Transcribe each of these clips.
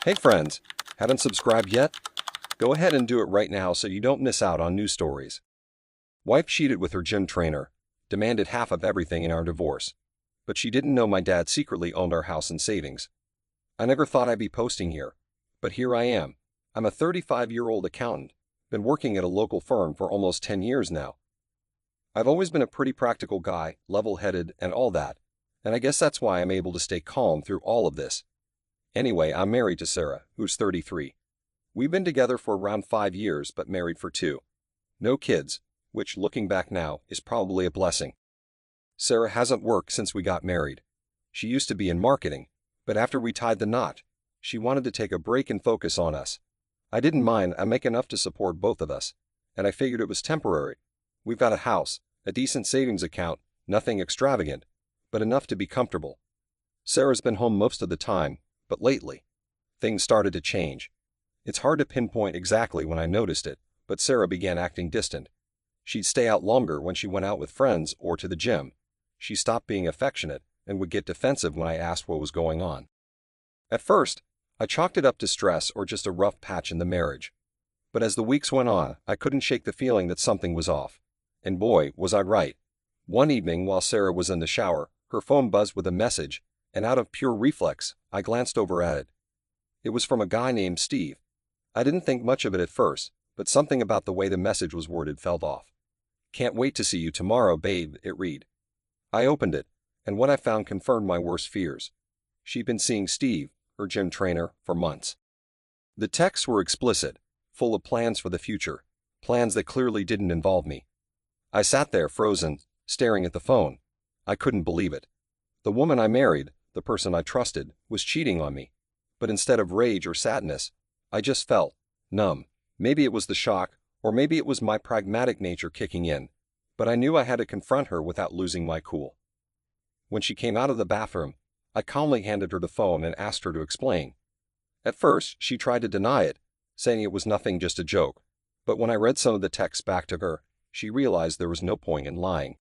Hey friends, haven't subscribed yet? Go ahead and do it right now so you don't miss out on new stories. Wife cheated with her gym trainer, demanded half of everything in our divorce. But she didn't know my dad secretly owned our house and savings. I never thought I'd be posting here, but here I am. I'm a 35-year-old accountant, been working at a local firm for almost 10 years now. I've always been a pretty practical guy, level-headed and all that, and I guess that's why I'm able to stay calm through all of this. Anyway, I'm married to Sarah, who's 33. We've been together for around 5 years, but married for 2. No kids, which, looking back now, is probably a blessing. Sarah hasn't worked since we got married. She used to be in marketing, but after we tied the knot, she wanted to take a break and focus on us. I didn't mind. I make enough to support both of us, and I figured it was temporary. We've got a house, a decent savings account, nothing extravagant, but enough to be comfortable. Sarah's been home most of the time, but lately, things started to change. It's hard to pinpoint exactly when I noticed it, but Sarah began acting distant. She'd stay out longer when she went out with friends or to the gym. She stopped being affectionate and would get defensive when I asked what was going on. At first, I chalked it up to stress or just a rough patch in the marriage. But as the weeks went on, I couldn't shake the feeling that something was off. And boy, was I right. One evening while Sarah was in the shower, her phone buzzed with a message, and out of pure reflex, I glanced over at it. It was from a guy named Steve. I didn't think much of it at first, but something about the way the message was worded felt off. "Can't wait to see you tomorrow, babe," it read. I opened it, and what I found confirmed my worst fears. She'd been seeing Steve, her gym trainer, for months. The texts were explicit, full of plans for the future, plans that clearly didn't involve me. I sat there frozen, staring at the phone. I couldn't believe it. The woman I married, the person I trusted, was cheating on me. But instead of rage or sadness, I just felt numb. Maybe it was the shock, or maybe it was my pragmatic nature kicking in, but I knew I had to confront her without losing my cool. When she came out of the bathroom, I calmly handed her the phone and asked her to explain. At first, she tried to deny it, saying it was nothing, just a joke, but when I read some of the texts back to her, she realized there was no point in lying.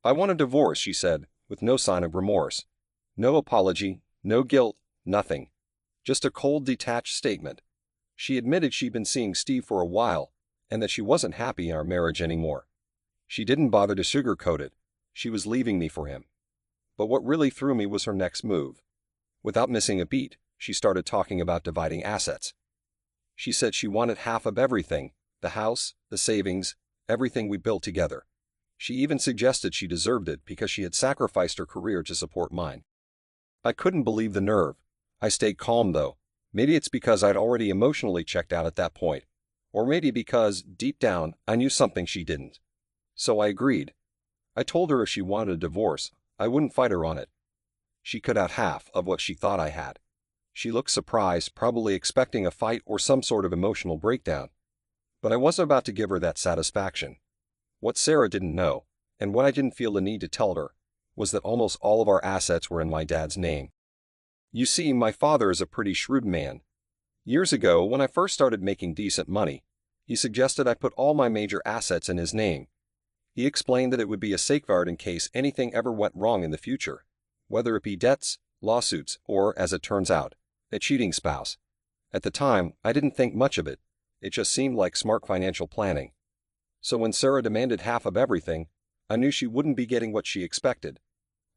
"I want a divorce," she said, with no sign of remorse. No apology, no guilt, nothing. Just a cold, detached statement. She admitted she'd been seeing Steve for a while, and that she wasn't happy in our marriage anymore. She didn't bother to sugarcoat it. She was leaving me for him. But what really threw me was her next move. Without missing a beat, she started talking about dividing assets. She said she wanted half of everything, the house, the savings, everything we built together. She even suggested she deserved it because she had sacrificed her career to support mine. I couldn't believe the nerve. I stayed calm though. Maybe it's because I'd already emotionally checked out at that point, or maybe because, deep down, I knew something she didn't. So I agreed. I told her if she wanted a divorce, I wouldn't fight her on it. She cut out half of what she thought I had. She looked surprised, probably expecting a fight or some sort of emotional breakdown. But I wasn't about to give her that satisfaction. What Sarah didn't know, and what I didn't feel the need to tell her, was that almost all of our assets were in my dad's name. You see, my father is a pretty shrewd man. Years ago, when I first started making decent money, he suggested I put all my major assets in his name. He explained that it would be a safeguard in case anything ever went wrong in the future, whether it be debts, lawsuits, or, as it turns out, a cheating spouse. At the time, I didn't think much of it. It just seemed like smart financial planning. So when Sarah demanded half of everything, I knew she wouldn't be getting what she expected.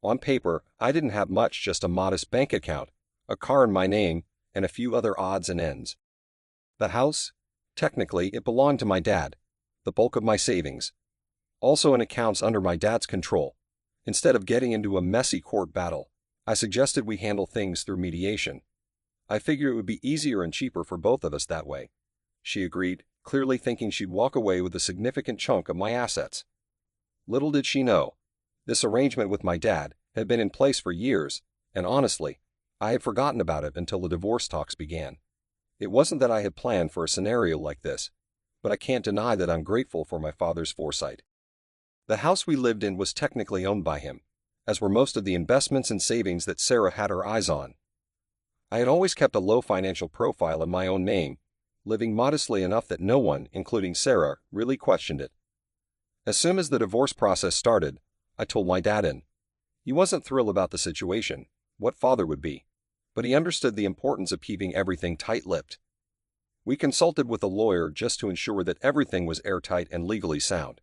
On paper, I didn't have much, just a modest bank account, a car in my name, and a few other odds and ends. The house? Technically, it belonged to my dad, the bulk of my savings. Also in accounts under my dad's control. Instead of getting into a messy court battle, I suggested we handle things through mediation. I figured it would be easier and cheaper for both of us that way. She agreed, clearly thinking she'd walk away with a significant chunk of my assets. Little did she know, this arrangement with my dad had been in place for years, and honestly, I had forgotten about it until the divorce talks began. It wasn't that I had planned for a scenario like this, but I can't deny that I'm grateful for my father's foresight. The house we lived in was technically owned by him, as were most of the investments and savings that Sarah had her eyes on. I had always kept a low financial profile in my own name, living modestly enough that no one, including Sarah, really questioned it. As soon as the divorce process started, I told my dad in. He wasn't thrilled about the situation, what father would be. but he understood the importance of keeping everything tight-lipped. We consulted with a lawyer just to ensure that everything was airtight and legally sound.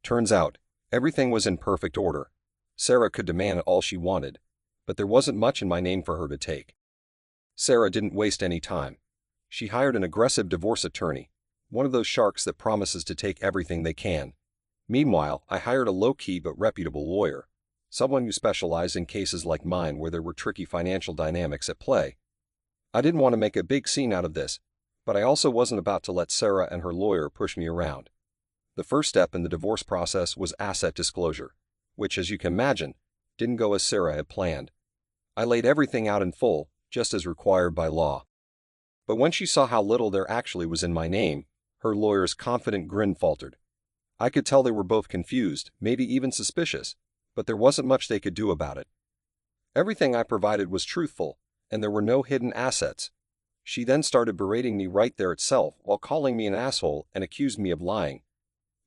Turns out, everything was in perfect order. Sarah could demand all she wanted, but there wasn't much in my name for her to take. Sarah didn't waste any time. She hired an aggressive divorce attorney, one of those sharks that promises to take everything they can. Meanwhile, I hired a low-key but reputable lawyer, someone who specialized in cases like mine where there were tricky financial dynamics at play. I didn't want to make a big scene out of this, but I also wasn't about to let Sarah and her lawyer push me around. The first step in the divorce process was asset disclosure, which, as you can imagine, didn't go as Sarah had planned. I laid everything out in full, just as required by law. But when she saw how little there actually was in my name, her lawyer's confident grin faltered. I could tell they were both confused, maybe even suspicious, but there wasn't much they could do about it. Everything I provided was truthful, and there were no hidden assets. She then started berating me right there itself while calling me an asshole and accused me of lying.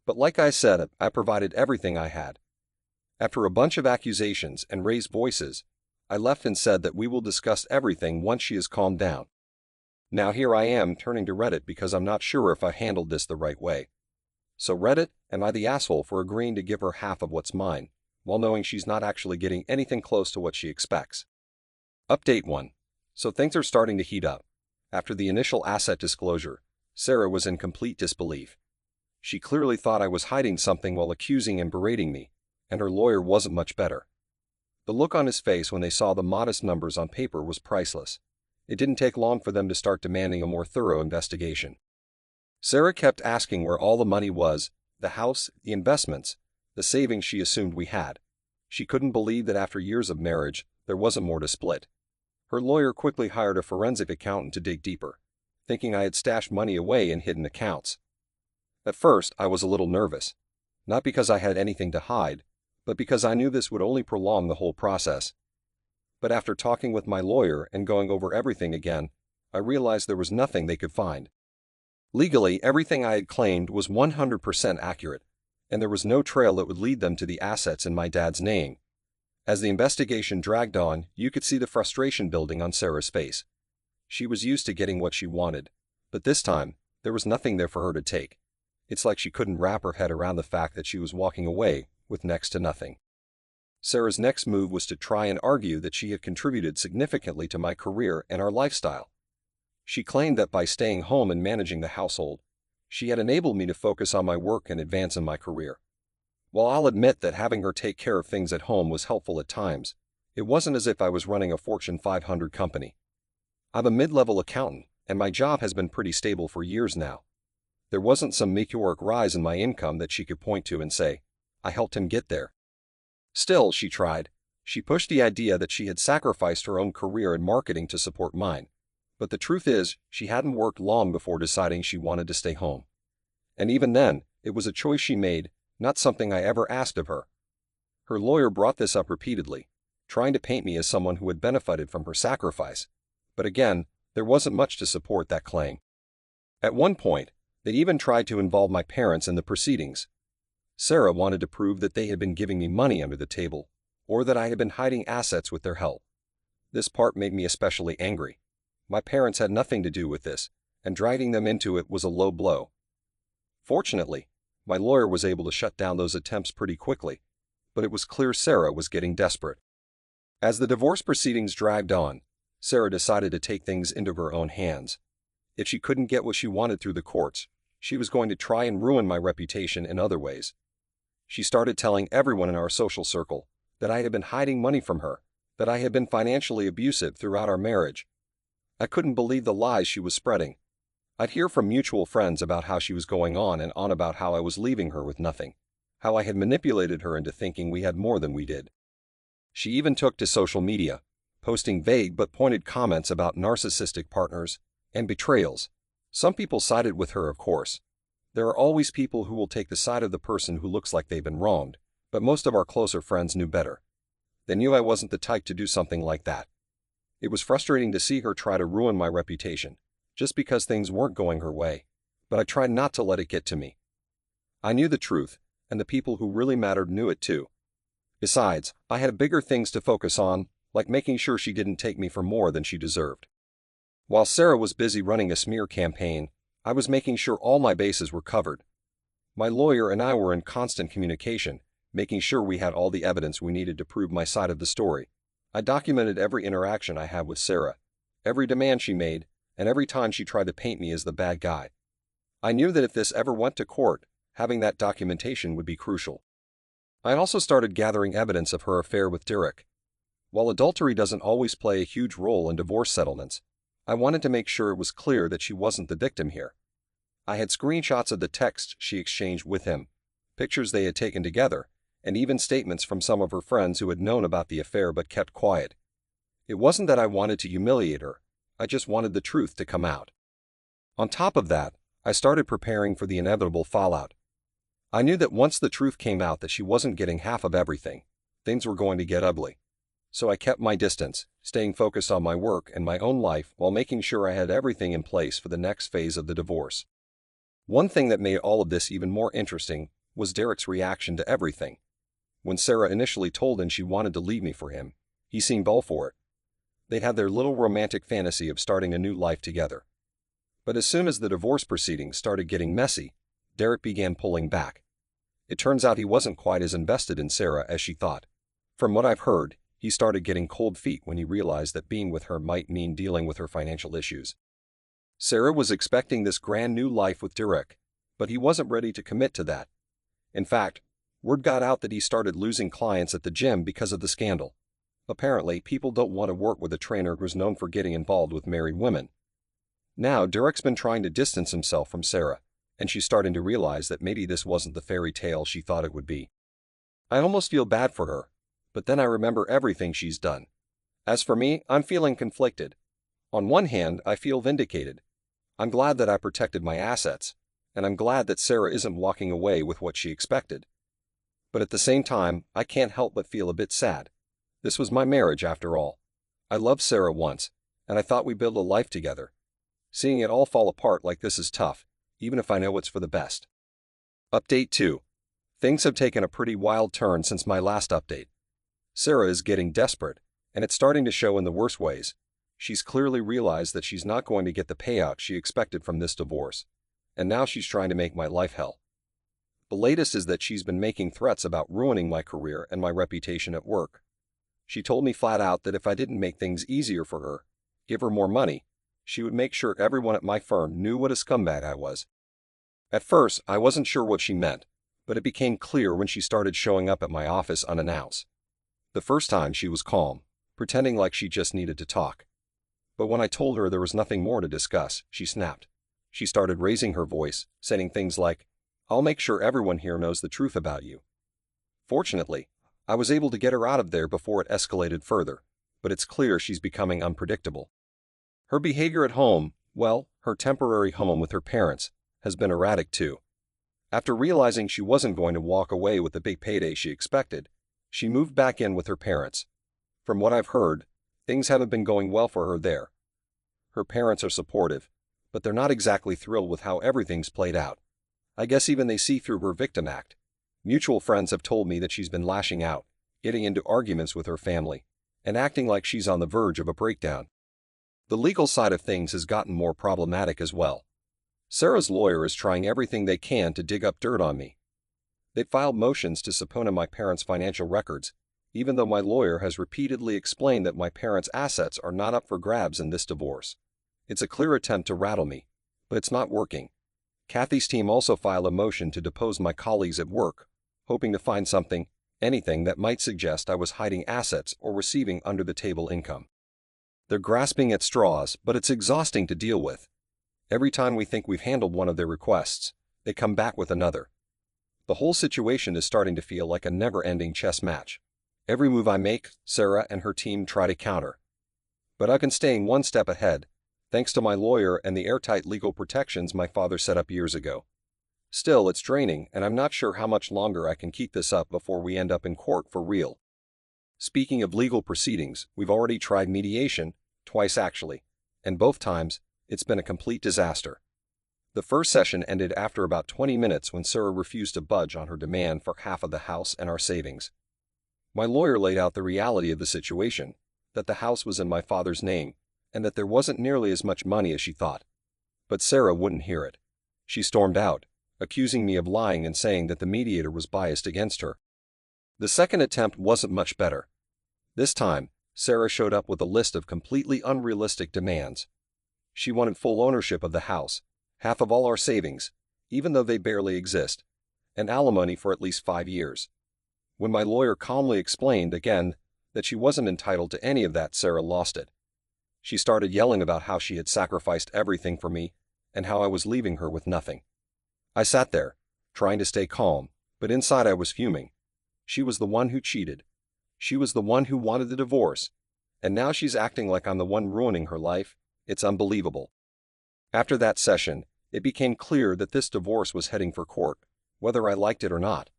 But like I said, I provided everything I had. After a bunch of accusations and raised voices, I left and said that we will discuss everything once she has calmed down. Now here I am turning to Reddit because I'm not sure if I handled this the right way. So Reddit, am I the asshole for agreeing to give her half of what's mine, while knowing she's not actually getting anything close to what she expects? Update 1. So things are starting to heat up. After the initial asset disclosure, Sarah was in complete disbelief. She clearly thought I was hiding something while accusing and berating me, and her lawyer wasn't much better. The look on his face when they saw the modest numbers on paper was priceless. It didn't take long for them to start demanding a more thorough investigation. Sarah kept asking where all the money was, the house, the investments, the savings she assumed we had. She couldn't believe that after years of marriage, there wasn't more to split. Her lawyer quickly hired a forensic accountant to dig deeper, thinking I had stashed money away in hidden accounts. At first, I was a little nervous, not because I had anything to hide, but because I knew this would only prolong the whole process. But after talking with my lawyer and going over everything again, I realized there was nothing they could find. Legally, everything I had claimed was 100% accurate, and there was no trail that would lead them to the assets in my dad's name. As the investigation dragged on, you could see the frustration building on Sarah's face. She was used to getting what she wanted, but this time, there was nothing there for her to take. It's like she couldn't wrap her head around the fact that she was walking away with next to nothing. Sarah's next move was to try and argue that she had contributed significantly to my career and our lifestyle. She claimed that by staying home and managing the household, she had enabled me to focus on my work and advance in my career. While I'll admit that having her take care of things at home was helpful at times, it wasn't as if I was running a Fortune 500 company. I'm a mid-level accountant, and my job has been pretty stable for years now. There wasn't some meteoric rise in my income that she could point to and say, I helped him get there. Still, she tried. She pushed the idea that she had sacrificed her own career in marketing to support mine. But the truth is, she hadn't worked long before deciding she wanted to stay home. And even then, it was a choice she made, not something I ever asked of her. Her lawyer brought this up repeatedly, trying to paint me as someone who had benefited from her sacrifice. But again, there wasn't much to support that claim. At one point, they even tried to involve my parents in the proceedings. Sarah wanted to prove that they had been giving me money under the table, or that I had been hiding assets with their help. This part made me especially angry. My parents had nothing to do with this, and dragging them into it was a low blow. Fortunately, my lawyer was able to shut down those attempts pretty quickly, but it was clear Sarah was getting desperate. As the divorce proceedings dragged on, Sarah decided to take things into her own hands. If she couldn't get what she wanted through the courts, she was going to try and ruin my reputation in other ways. She started telling everyone in our social circle that I had been hiding money from her, that I had been financially abusive throughout our marriage. I couldn't believe the lies she was spreading. I'd hear from mutual friends about how she was going on and on about how I was leaving her with nothing, how I had manipulated her into thinking we had more than we did. She even took to social media, posting vague but pointed comments about narcissistic partners and betrayals. Some people sided with her, of course. There are always people who will take the side of the person who looks like they've been wronged, but most of our closer friends knew better. They knew I wasn't the type to do something like that. It was frustrating to see her try to ruin my reputation, just because things weren't going her way, but I tried not to let it get to me. I knew the truth, and the people who really mattered knew it too. Besides, I had bigger things to focus on, like making sure she didn't take me for more than she deserved. While Sarah was busy running a smear campaign, I was making sure all my bases were covered. My lawyer and I were in constant communication, making sure we had all the evidence we needed to prove my side of the story. I documented every interaction I had with Sarah, every demand she made, and every time she tried to paint me as the bad guy. I knew that if this ever went to court, having that documentation would be crucial. I also started gathering evidence of her affair with Derek. While adultery doesn't always play a huge role in divorce settlements, I wanted to make sure it was clear that she wasn't the victim here. I had screenshots of the texts she exchanged with him, pictures they had taken together, and even statements from some of her friends who had known about the affair but kept quiet. It wasn't that I wanted to humiliate her, I just wanted the truth to come out. On top of that, I started preparing for the inevitable fallout. I knew that once the truth came out that she wasn't getting half of everything, things were going to get ugly. So I kept my distance, staying focused on my work and my own life while making sure I had everything in place for the next phase of the divorce. One thing that made all of this even more interesting was Derek's reaction to everything. When Sarah initially told him she wanted to leave me for him, he seemed all for it. They'd had their little romantic fantasy of starting a new life together. But as soon as the divorce proceedings started getting messy, Derek began pulling back. It turns out he wasn't quite as invested in Sarah as she thought. From what I've heard, he started getting cold feet when he realized that being with her might mean dealing with her financial issues. Sarah was expecting this grand new life with Derek, but he wasn't ready to commit to that. In fact, word got out that he started losing clients at the gym because of the scandal. Apparently, people don't want to work with a trainer who's known for getting involved with married women. Now, Derek's been trying to distance himself from Sarah, and she's starting to realize that maybe this wasn't the fairy tale she thought it would be. I almost feel bad for her, but then I remember everything she's done. As for me, I'm feeling conflicted. On one hand, I feel vindicated. I'm glad that I protected my assets, and I'm glad that Sarah isn't walking away with what she expected. But at the same time, I can't help but feel a bit sad. This was my marriage after all. I loved Sarah once, and I thought we'd build a life together. Seeing it all fall apart like this is tough, even if I know it's for the best. Update 2. Things have taken a pretty wild turn since my last update. Sarah is getting desperate, and it's starting to show in the worst ways. She's clearly realized that she's not going to get the payout she expected from this divorce, and now she's trying to make my life hell. The latest is that she's been making threats about ruining my career and my reputation at work. She told me flat out that if I didn't make things easier for her, give her more money, she would make sure everyone at my firm knew what a scumbag I was. At first, I wasn't sure what she meant, but it became clear when she started showing up at my office unannounced. The first time she was calm, pretending like she just needed to talk. But when I told her there was nothing more to discuss, she snapped. She started raising her voice, saying things like, "I'll make sure everyone here knows the truth about you." Fortunately, I was able to get her out of there before it escalated further, but it's clear she's becoming unpredictable. Her behavior at home, well, her temporary home with her parents, has been erratic too. After realizing she wasn't going to walk away with the big payday she expected, she moved back in with her parents. From what I've heard, things haven't been going well for her there. Her parents are supportive, but they're not exactly thrilled with how everything's played out. I guess even they see through her victim act. Mutual friends have told me that she's been lashing out, getting into arguments with her family, and acting like she's on the verge of a breakdown. The legal side of things has gotten more problematic as well. Sarah's lawyer is trying everything they can to dig up dirt on me. They filed motions to subpoena my parents' financial records, even though my lawyer has repeatedly explained that my parents' assets are not up for grabs in this divorce. It's a clear attempt to rattle me, but it's not working. Kathy's team also filed a motion to depose my colleagues at work, hoping to find something, anything that might suggest I was hiding assets or receiving under-the-table income. They're grasping at straws, but it's exhausting to deal with. Every time we think we've handled one of their requests, they come back with another. The whole situation is starting to feel like a never-ending chess match. Every move I make, Sarah and her team try to counter. But I've been staying one step ahead, thanks to my lawyer and the airtight legal protections my father set up years ago. Still, it's draining, and I'm not sure how much longer I can keep this up before we end up in court for real. Speaking of legal proceedings, we've already tried mediation, twice actually, and both times, it's been a complete disaster. The first session ended after about 20 minutes when Sarah refused to budge on her demand for half of the house and our savings. My lawyer laid out the reality of the situation, that the house was in my father's name, and that there wasn't nearly as much money as she thought. But Sarah wouldn't hear it. She stormed out, accusing me of lying and saying that the mediator was biased against her. The second attempt wasn't much better. This time, Sarah showed up with a list of completely unrealistic demands. She wanted full ownership of the house, half of all our savings, even though they barely exist, and alimony for at least 5 years. When my lawyer calmly explained again that she wasn't entitled to any of that, Sarah lost it. She started yelling about how she had sacrificed everything for me and how I was leaving her with nothing. I sat there, trying to stay calm, but inside I was fuming. She was the one who cheated. She was the one who wanted the divorce, and now she's acting like I'm the one ruining her life. It's unbelievable. After that session, it became clear that this divorce was heading for court, whether I liked it or not.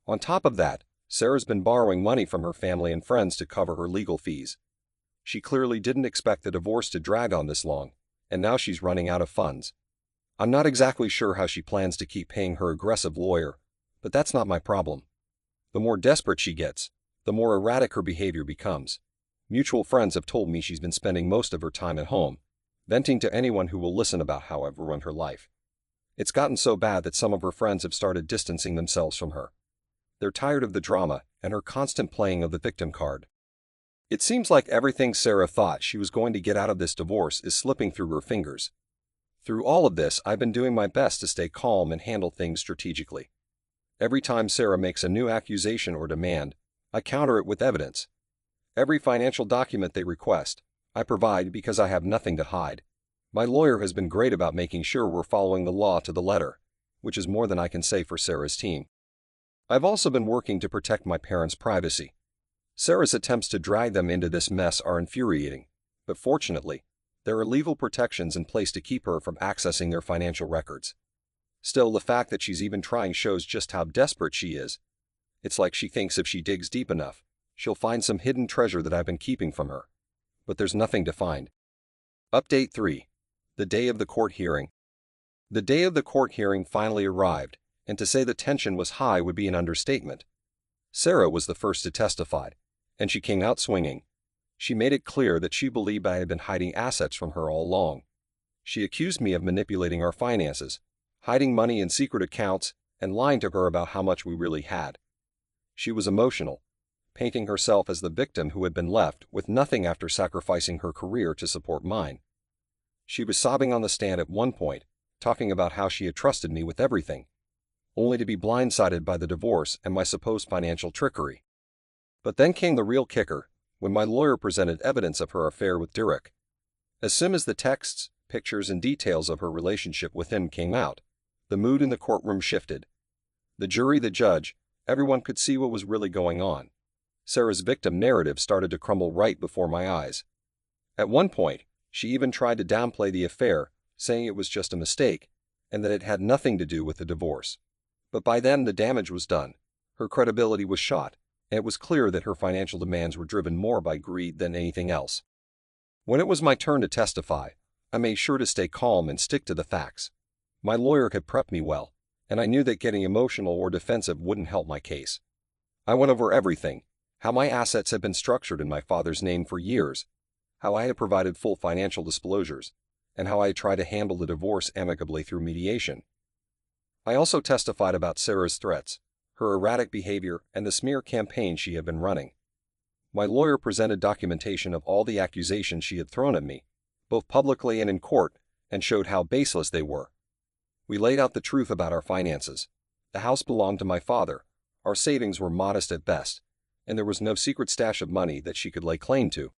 On top of that, Sarah's been borrowing money from her family and friends to cover her legal fees. She clearly didn't expect the divorce to drag on this long, and now she's running out of funds. I'm not exactly sure how she plans to keep paying her aggressive lawyer, but that's not my problem. The more desperate she gets, the more erratic her behavior becomes. Mutual friends have told me she's been spending most of her time at home, venting to anyone who will listen about how I've ruined her life. It's gotten so bad that some of her friends have started distancing themselves from her. They're tired of the drama and her constant playing of the victim card. It seems like everything Sarah thought she was going to get out of this divorce is slipping through her fingers. Through all of this, I've been doing my best to stay calm and handle things strategically. Every time Sarah makes a new accusation or demand, I counter it with evidence. Every financial document they request, I provide because I have nothing to hide. My lawyer has been great about making sure we're following the law to the letter, which is more than I can say for Sarah's team. I've also been working to protect my parents' privacy. Sarah's attempts to drag them into this mess are infuriating, but fortunately, there are legal protections in place to keep her from accessing their financial records. Still, the fact that she's even trying shows just how desperate she is. It's like she thinks if she digs deep enough, she'll find some hidden treasure that I've been keeping from her. But there's nothing to find. Update 3. The day of the court hearing. The day of the court hearing finally arrived, and to say the tension was high would be an understatement. Sarah was the first to testify, and she came out swinging. She made it clear that she believed I had been hiding assets from her all along. She accused me of manipulating our finances, hiding money in secret accounts, and lying to her about how much we really had. She was emotional, painting herself as the victim who had been left with nothing after sacrificing her career to support mine. She was sobbing on the stand at one point, talking about how she had trusted me with everything, only to be blindsided by the divorce and my supposed financial trickery. But then came the real kicker, when my lawyer presented evidence of her affair with Derek. As soon as the texts, pictures, and details of her relationship with him came out, the mood in the courtroom shifted. The jury, the judge, everyone could see what was really going on. Sarah's victim narrative started to crumble right before my eyes. At one point, she even tried to downplay the affair, saying it was just a mistake, and that it had nothing to do with the divorce. But by then the damage was done. Her credibility was shot, and it was clear that her financial demands were driven more by greed than anything else. When it was my turn to testify, I made sure to stay calm and stick to the facts. My lawyer had prepped me well, and I knew that getting emotional or defensive wouldn't help my case. I went over everything, how my assets had been structured in my father's name for years, how I had provided full financial disclosures, and how I had tried to handle the divorce amicably through mediation. I also testified about Sarah's threats, her erratic behavior, and the smear campaign she had been running. My lawyer presented documentation of all the accusations she had thrown at me, both publicly and in court, and showed how baseless they were. We laid out the truth about our finances. The house belonged to my father, our savings were modest at best, and there was no secret stash of money that she could lay claim to.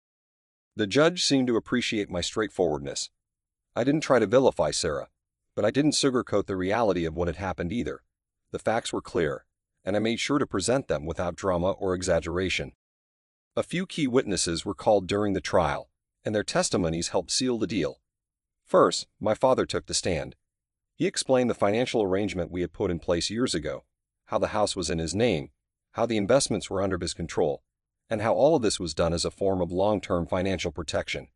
The judge seemed to appreciate my straightforwardness. I didn't try to vilify Sarah, but I didn't sugarcoat the reality of what had happened either. The facts were clear, and I made sure to present them without drama or exaggeration. A few key witnesses were called during the trial, and their testimonies helped seal the deal. First, my father took the stand. He explained the financial arrangement we had put in place years ago, how the house was in his name, how the investments were under his control, and how all of this was done as a form of long-term financial protection.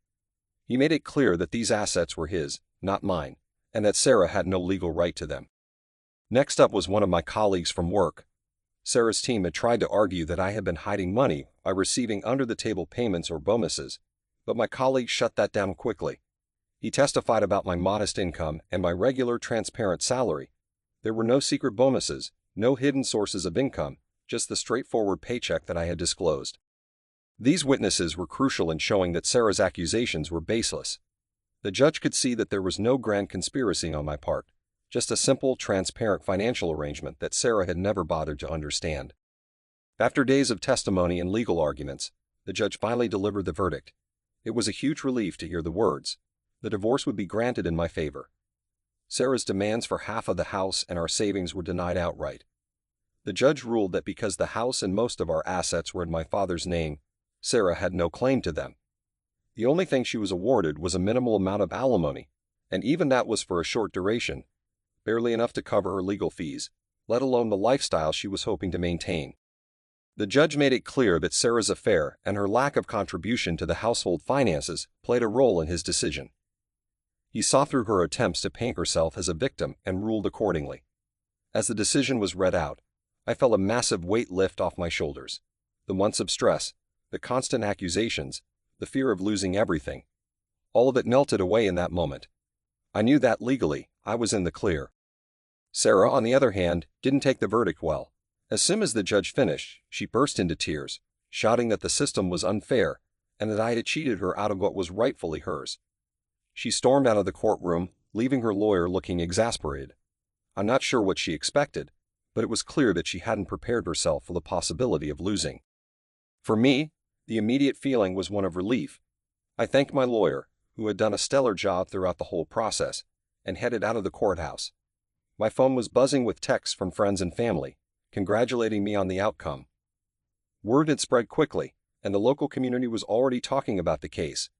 He made it clear that these assets were his, not mine, and that Sarah had no legal right to them. Next up was one of my colleagues from work. Sarah's team had tried to argue that I had been hiding money by receiving under-the-table payments or bonuses, but my colleague shut that down quickly. He testified about my modest income and my regular transparent salary. There were no secret bonuses, no hidden sources of income, just the straightforward paycheck that I had disclosed. These witnesses were crucial in showing that Sarah's accusations were baseless. The judge could see that there was no grand conspiracy on my part, just a simple, transparent financial arrangement that Sarah had never bothered to understand. After days of testimony and legal arguments, the judge finally delivered the verdict. It was a huge relief to hear the words. The divorce would be granted in my favor. Sarah's demands for half of the house and our savings were denied outright. The judge ruled that because the house and most of our assets were in my father's name, Sarah had no claim to them. The only thing she was awarded was a minimal amount of alimony, and even that was for a short duration, barely enough to cover her legal fees, let alone the lifestyle she was hoping to maintain. The judge made it clear that Sarah's affair and her lack of contribution to the household finances played a role in his decision. He saw through her attempts to paint herself as a victim and ruled accordingly. As the decision was read out, I felt a massive weight lift off my shoulders. The months of stress, the constant accusations, the fear of losing everything, all of it melted away in that moment. I knew that legally, I was in the clear. Sarah, on the other hand, didn't take the verdict well. As soon as the judge finished, she burst into tears, shouting that the system was unfair and that I had cheated her out of what was rightfully hers. She stormed out of the courtroom, leaving her lawyer looking exasperated. I'm not sure what she expected, but it was clear that she hadn't prepared herself for the possibility of losing. For me, the immediate feeling was one of relief. I thanked my lawyer, who had done a stellar job throughout the whole process, and headed out of the courthouse. My phone was buzzing with texts from friends and family, congratulating me on the outcome. Word had spread quickly, and the local community was already talking about the case.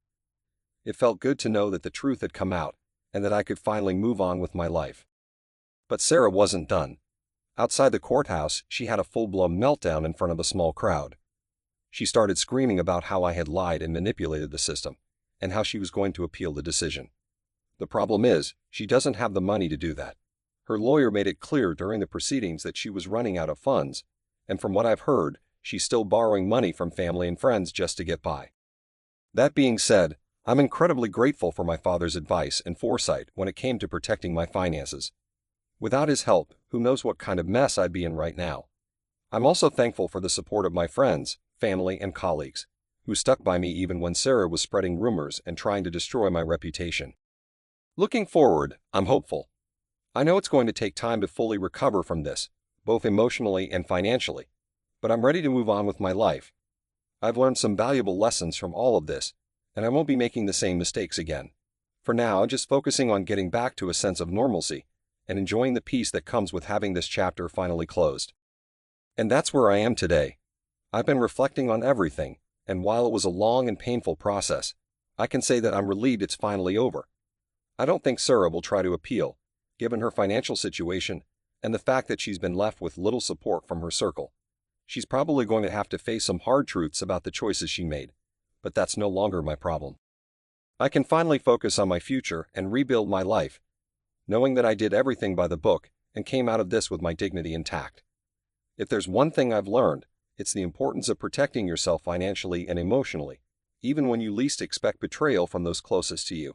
It felt good to know that the truth had come out, and that I could finally move on with my life. But Sarah wasn't done. Outside the courthouse, she had a full-blown meltdown in front of a small crowd. She started screaming about how I had lied and manipulated the system, and how she was going to appeal the decision. The problem is, she doesn't have the money to do that. Her lawyer made it clear during the proceedings that she was running out of funds, and from what I've heard, she's still borrowing money from family and friends just to get by. That being said, I'm incredibly grateful for my father's advice and foresight when it came to protecting my finances. Without his help, who knows what kind of mess I'd be in right now. I'm also thankful for the support of my friends, family, and colleagues, who stuck by me even when Sarah was spreading rumors and trying to destroy my reputation. Looking forward, I'm hopeful. I know it's going to take time to fully recover from this, both emotionally and financially, but I'm ready to move on with my life. I've learned some valuable lessons from all of this, and I won't be making the same mistakes again. For now, just focusing on getting back to a sense of normalcy and enjoying the peace that comes with having this chapter finally closed. And that's where I am today. I've been reflecting on everything, and while it was a long and painful process, I can say that I'm relieved it's finally over. I don't think Sarah will try to appeal, given her financial situation and the fact that she's been left with little support from her circle. She's probably going to have to face some hard truths about the choices she made, but that's no longer my problem. I can finally focus on my future and rebuild my life, knowing that I did everything by the book and came out of this with my dignity intact. If there's one thing I've learned, it's the importance of protecting yourself financially and emotionally, even when you least expect betrayal from those closest to you.